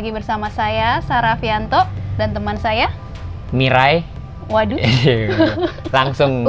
lagi bersama saya, Sarah Fianto, dan teman saya, Mirai. Waduh. langsung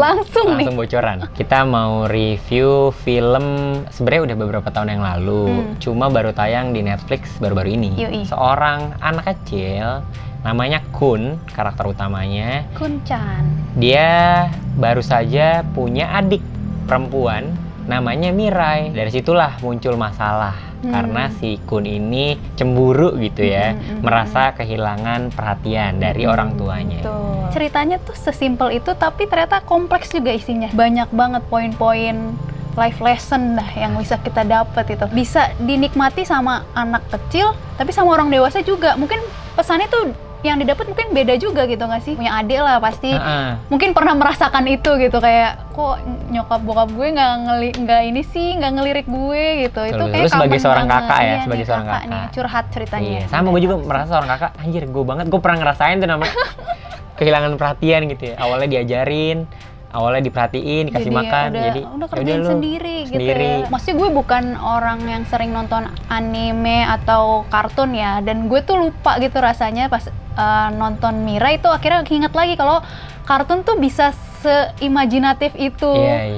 nih. bocoran. Kita mau review film sebenarnya udah beberapa tahun yang lalu, cuma baru tayang di Netflix baru-baru ini. Yui. Seorang anak kecil, namanya Kun, karakter utamanya. Kun-chan. Dia baru saja punya adik perempuan, namanya Mirai. Dari situlah muncul masalah. Karena si Kun ini cemburu gitu ya, merasa kehilangan perhatian dari orang tuanya. Tuh. Ceritanya tuh sesimpel itu, tapi ternyata kompleks juga isinya. Banyak banget poin-poin life lesson dah yang bisa kita dapat itu. Bisa dinikmati sama anak kecil, tapi sama orang dewasa juga. Mungkin pesannya tuh yang didapat mungkin beda juga gitu nggak sih? Punya adik lah pasti, mungkin pernah merasakan itu gitu, kayak kok nyokap bokap gue nggak ngelirik gue gitu. Itu kayak sebagai seorang kakak ya, iya, sebagai seorang kakak nih, curhat ceritanya. Iya, sama gue juga merasa seorang kakak, anjir gue banget, gue pernah ngerasain tuh namanya kehilangan perhatian gitu ya. Awalnya diajarin, awalnya diperhatiin, dikasih makan, jadi udah kerjain sendiri gitu ya. Maksudnya gue bukan orang yang sering nonton anime atau kartun ya, dan gue tuh lupa gitu rasanya pas nonton Mirai itu akhirnya ingat lagi kalau kartun tuh bisa seimajinatif itu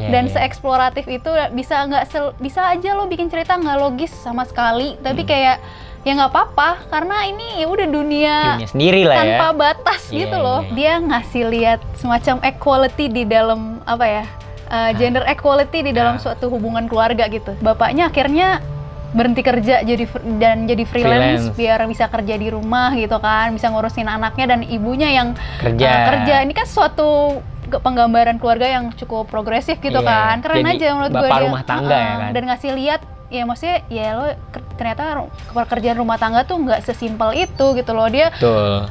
dan seeksploratif itu, bisa aja lo bikin cerita nggak logis sama sekali, tapi kayak ya nggak apa-apa karena ini ya udah dunia sendiri lah tanpa ya, batas gitu loh. Dia ngasih lihat semacam equality di dalam apa ya, gender equality di dalam suatu hubungan keluarga gitu. Bapaknya akhirnya berhenti kerja jadi freelance biar bisa kerja di rumah gitu kan, bisa ngurusin anaknya, dan ibunya yang kerja. Ini kan suatu penggambaran keluarga yang cukup progresif gitu kan. Keren jadi aja menurut gue bapak dia rumah tangga ya kan. Dan ngasih lihat ya, maksudnya ya lo ternyata pekerjaan rumah tangga tuh nggak sesimpel itu gitu loh. Dia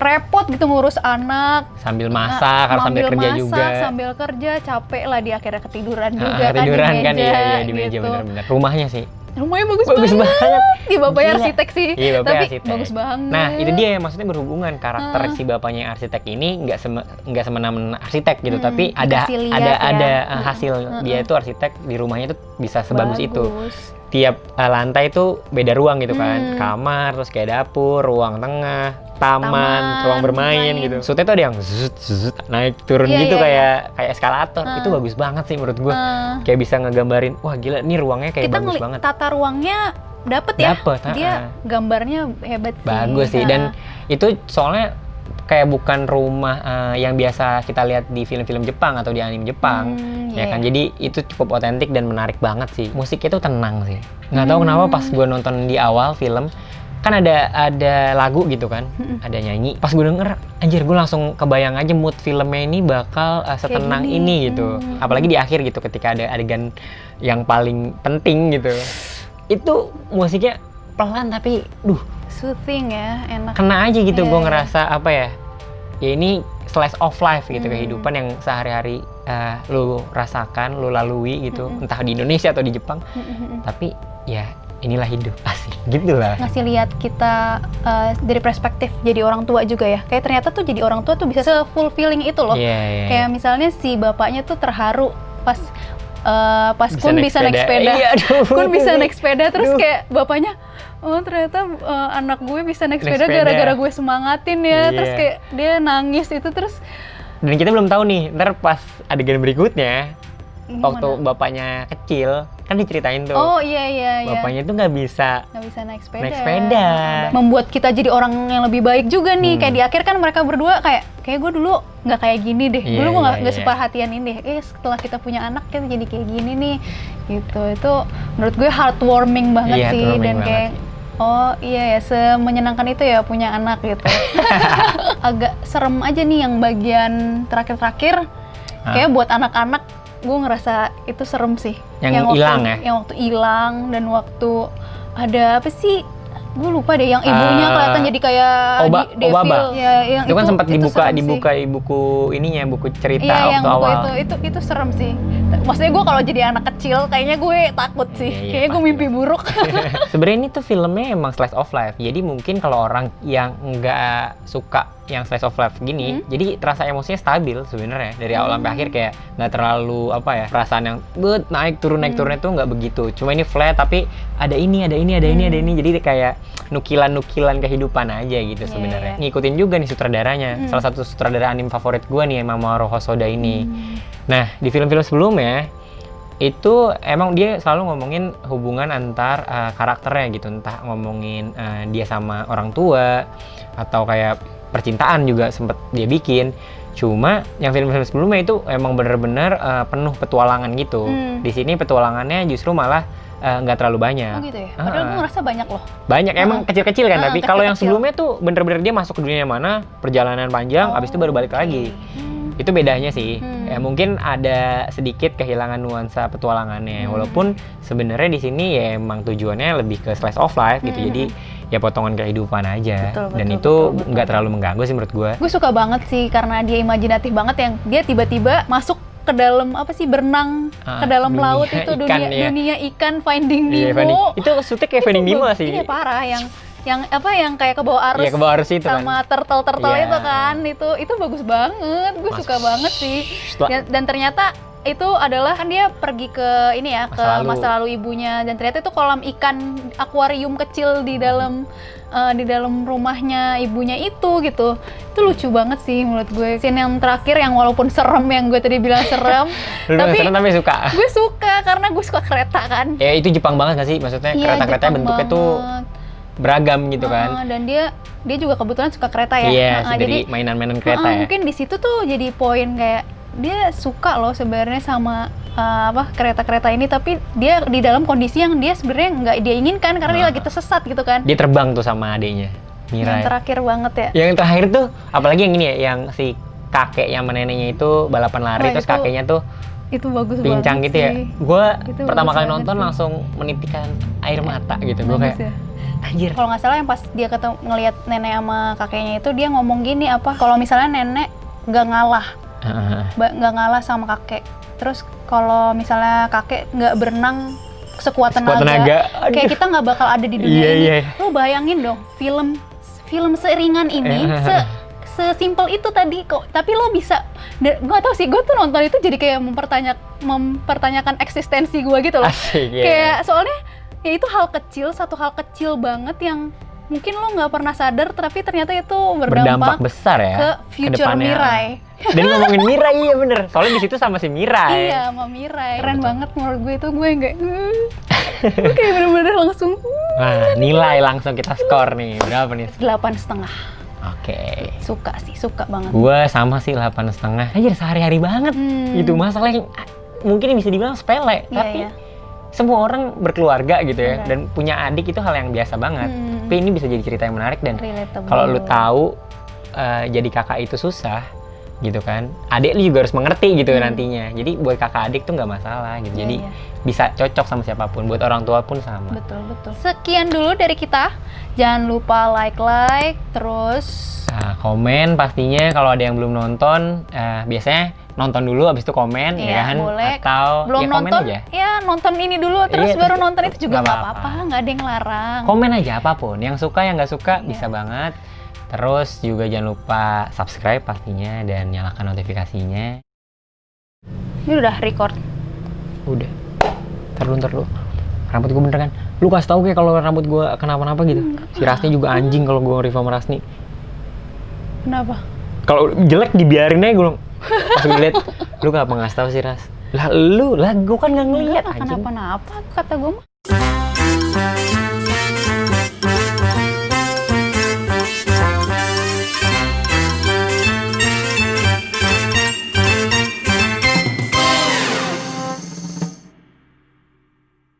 repot gitu ngurus anak sambil masak, harus sambil kerja juga, sambil kerja, capek lah dia, akhirnya ketiduran juga di meja gitu. Bener-bener. Rumahnya bagus banget. Di bapaknya arsitek sih. Iya, bapaknya arsitek. Bagus banget. Nah, itu dia maksudnya berhubungan karakter si bapaknya arsitek ini nggak semena-mena arsitek gitu, tapi ada hasil dia itu arsitek, di rumahnya itu bisa sebagus itu. Tiap lantai itu beda ruang gitu kan, kamar, terus kayak dapur, ruang tengah, taman, ruang bermain gitu. Maksudnya tuh ada yang zut, naik turun gitu, kayak eskalator. Itu bagus banget sih menurut gue. Kayak bisa ngegambarin, wah gila, nih ruangnya kayak bagus banget. Tata ruangnya dapet ya. Dia gambarnya hebat sih. Bagus sih, dan itu soalnya kayak bukan rumah yang biasa kita lihat di film-film Jepang atau di anime Jepang, ya kan. Jadi itu cukup otentik dan menarik banget sih. Musiknya tuh tenang sih. Nggak tahu kenapa pas gue nonton di awal film kan ada lagu gitu kan, ada nyanyi. Pas gue denger, anjir, gue langsung kebayang aja mood filmnya ini bakal setenang ini gitu. Apalagi di akhir gitu, ketika ada adegan yang paling penting gitu. Itu musiknya pelan tapi soothing ya, enak. Kena aja gitu, gue ngerasa apa ya ini slice of life gitu, kehidupan yang sehari-hari lu rasakan, lu lalui gitu, entah di Indonesia atau di Jepang, tapi ya inilah hidup, asik gitu lah. Ngasih lihat kita dari perspektif jadi orang tua juga ya, kayak ternyata tuh jadi orang tua tuh bisa se-fulfilling itu loh. Kayak misalnya si bapaknya tuh terharu pas Kun bisa naik sepeda. Kun bisa naik sepeda, terus kayak bapaknya, oh ternyata anak gue bisa naik sepeda gara-gara gue semangatin ya. Terus kayak dia nangis itu, terus. Dan kita belum tahu nih, ntar pas adegan berikutnya, waktu bapaknya kecil, kan diceritain tuh. Oh iya. Bapaknya tuh nggak bisa naik sepeda. Membuat kita jadi orang yang lebih baik juga nih. Kayak di akhir kan mereka berdua kayak gue dulu nggak kayak gini deh. Dulu gue nggak seperhatian ini deh. Setelah kita punya anak kita jadi kayak gini nih. Gitu. Itu menurut gue heartwarming banget sih. Dan kayak oh iya ya, semenyenangkan itu ya punya anak gitu. Agak serem aja nih yang bagian terakhir-terakhir. Kayak buat anak-anak gue ngerasa itu serem sih. Yang hilang ya? Yang waktu hilang, dan waktu ada apa sih? Gue lupa deh, yang ibunya kelihatan jadi kayak Obaba. Ya, yang itu kan sempat dibuka di buku ininya, buku cerita waktu awal. Itu serem sih. Maksudnya gue kalau jadi anak kecil kayaknya gue takut sih. Iya, Kayaknya gue mimpi buruk. Sebenarnya ini tuh filmnya emang slice of life. Jadi mungkin kalau orang yang nggak suka yang slice of life gini, jadi terasa emosinya stabil sebenarnya dari awal sampai akhir, kayak nggak terlalu apa ya, perasaan yang naik turunnya tuh nggak begitu. Cuma ini flat tapi ada ini. Jadi kayak nukilan kehidupan aja gitu sebenarnya. Ngikutin juga nih sutradaranya. Salah satu sutradara anime favorit gue nih, Mamoru Hosoda ini. Nah, di film-film sebelumnya itu emang dia selalu ngomongin hubungan antar karakternya gitu, entah ngomongin dia sama orang tua atau kayak percintaan juga sempet dia bikin. Cuma yang film-film sebelumnya itu emang bener-bener penuh petualangan gitu. Di sini petualangannya justru malah nggak terlalu banyak. Oh gitu ya? Padahal gue ngerasa banyak loh. Banyak, emang kecil-kecil kan, tapi kalau yang kecil-kecil. sebelumnya tuh bener-bener dia masuk ke dunia mana, perjalanan panjang, abis itu baru balik lagi. Itu bedanya sih. Ya, mungkin ada sedikit kehilangan nuansa petualangannya. Walaupun sebenarnya di sini ya emang tujuannya lebih ke slice of life gitu. Jadi ya potongan kehidupan aja. Dan itu nggak terlalu mengganggu sih menurut gue. Gue suka banget sih karena dia imajinatif banget, yang dia tiba-tiba masuk ke dalam apa sih, berenang ke dalam dunia laut itu, ikan, ya. dunia ikan, Finding Iya, Nemo. itu shootnya kayak Finding Nemo sih. Iya parah, yang apa, yang kayak ke bawah arus. Iya, ke bawah arus itu kan. Sama turtle Iya. itu kan, itu bagus banget. Gue suka banget sih. Dan ternyata itu adalah kan dia pergi ke ini ya, ke masa lalu ibunya, dan ternyata itu kolam ikan akuarium kecil di dalam rumahnya ibunya itu gitu. Itu lucu banget sih menurut gue. Scene yang terakhir yang walaupun serem, yang gue tadi bilang serem, tapi suka. Gue suka karena gue suka kereta kan. Ya itu Jepang banget gak sih? Maksudnya kereta-keretanya bentuknya tuh beragam gitu kan. Dan dia juga kebetulan suka kereta ya. Iya, jadi mainan-mainan kereta ya. Mungkin di situ tuh jadi poin kayak dia suka loh sebenarnya sama kereta-kereta ini, tapi dia di dalam kondisi yang dia sebenarnya nggak dia inginkan karena dia lagi tersesat gitu kan. Dia terbang tuh sama adenya, Mirai. Yang terakhir banget ya. Yang terakhir tuh apalagi yang ini ya, yang si kakek yang neneknya itu balapan lari, terus kakeknya tuh itu bagus pincang banget gitu ya. Gue pertama kali nonton sih. langsung menitikan air mata gitu. Gue kayak anjir. Kalau nggak salah yang pas dia ngelihat nenek sama kakeknya itu, dia ngomong gini kalau misalnya nenek nggak ngalah sama kakek, terus kalau misalnya kakek nggak berenang sekuat tenaga, kayak kita nggak bakal ada di dunia ini. Lo bayangin dong, film seringan ini, sesimpel itu tadi kok, tapi lo bisa, gue tau sih, gue tuh nonton itu jadi kayak mempertanyakan eksistensi gue gitu loh. Asik, kayak soalnya ya itu satu hal kecil banget yang mungkin lo nggak pernah sadar, tapi ternyata itu berdampak besar ya ke future Mirai. Dan ngomongin Mirai, iya bener, soalnya di situ sama si Mirai. Iya, sama Mirai. Keren banget menurut gue itu, gue nggak gue kayak bener-bener langsung. Nah, nilai langsung kita skor nih, berapa nih? 8,5. Oke. Suka banget. Gue sama sih 8,5. Anjir, sehari-hari banget. Itu masalah yang mungkin bisa dibilang sepele, tapi semua orang berkeluarga gitu ya, dan punya adik itu hal yang biasa banget. Tapi ini bisa jadi cerita yang menarik, dan kalau lu tahu jadi kakak itu susah gitu kan, adik lu juga harus mengerti gitu nantinya. Jadi buat kakak adik tuh nggak masalah gitu. Jadi bisa cocok sama siapapun, buat orang tua pun sama. Betul. Sekian dulu dari kita. Jangan lupa like, terus komen pastinya. Kalau ada yang belum nonton, biasanya nonton dulu abis itu komen, ya kan? Boleh. Atau belum ya komen nonton aja. Ya nonton ini dulu terus baru nonton, itu juga nggak apa-apa, nggak ada yang larang. Komen aja apapun, yang suka yang nggak suka bisa banget. Terus juga jangan lupa subscribe pastinya dan nyalakan notifikasinya. Ini udah record. Udah. Ntar lu. Rambut gue bener kan? Lu kasih tau kayak kalau rambut gue kenapa-napa gitu. Si Rasni juga anjing kalau gue nge-review sama Rasni. Kenapa? Kalau jelek dibiarin aja gue. Pas gue liat, lu kenapa ngasih tau sih Ras? Lah gue kan nggak ngeliat anjing. Kenapa-napa kata gue mah.